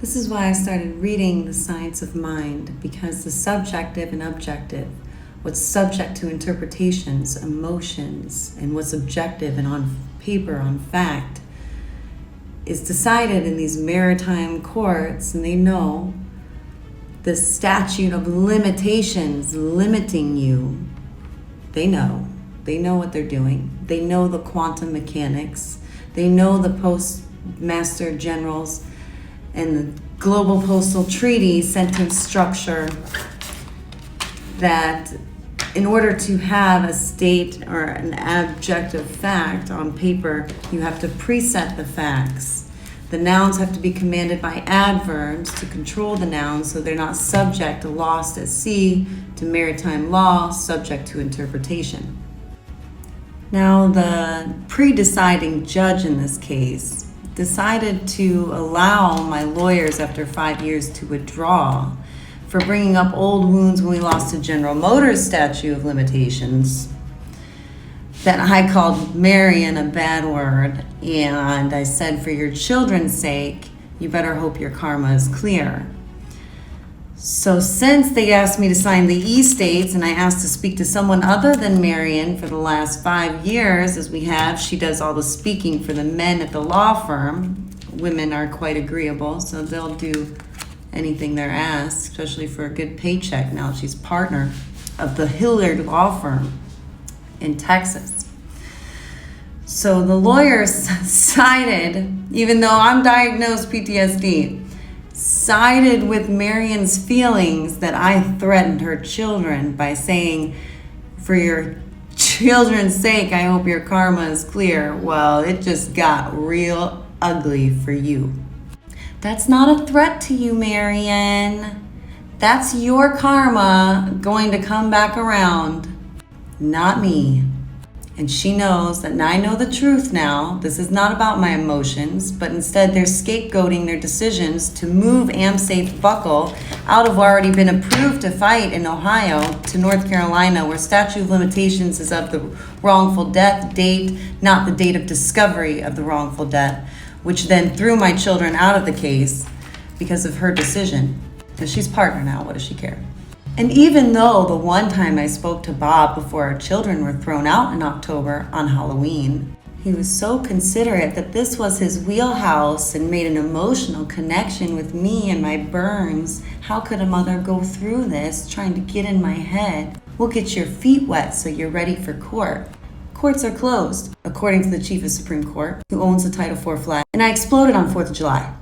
This is why I started reading the science of mind, because the subjective and objective, what's subject to interpretations, emotions, and what's objective and on paper, on fact, is decided in these maritime courts, and they know the statute of limitations limiting you. They know what they're doing. They know the quantum mechanics. They know the postmaster generals and the global postal treaty sentence structure, that in order to have a state or an objective fact on paper, you have to preset the facts. The nouns have to be commanded by adverbs to control the nouns so they're not subject to lost at sea, to maritime law, subject to interpretation. Now, the pre-deciding judge in this case decided to allow my lawyers after 5 years to withdraw for bringing up old wounds when we lost to General Motors' statute of limitations that I called Marion a bad word, and I said, for your children's sake, you better hope your karma is clear. So since they asked me to sign the e-states and I asked to speak to someone other than Marion for the last 5 years, as we have, she does all the speaking for the men at the law firm. Women are quite agreeable, so they'll do anything they're asked, especially for a good paycheck now she's partner of the Hilliard law firm in Texas. So the lawyers sided, even though I'm diagnosed PTSD, sided with Marion's feelings that I threatened her children by saying, for your children's sake, I hope your karma is clear. Well, it just got real ugly for you. That's not a threat to you, Marion. That's your karma going to come back around, not me. And she knows that, and I know the truth now. This is not about my emotions, but instead they're scapegoating their decisions to move AmSafe Buckle out of already been approved to fight in Ohio to North Carolina, where statute of limitations is of the wrongful death date, not the date of discovery of the wrongful death, which then threw my children out of the case because of her decision. Because she's partner now, what does she care? And even though the one time I spoke to Bob before our children were thrown out in October on Halloween, he was so considerate that this was his wheelhouse and made an emotional connection with me and my burns. How could a mother go through this trying to get in my head? We'll get your feet wet so you're ready for court. Courts are closed, according to the Chief of Supreme Court, who owns the Title IV flag. And I exploded on 4th of July.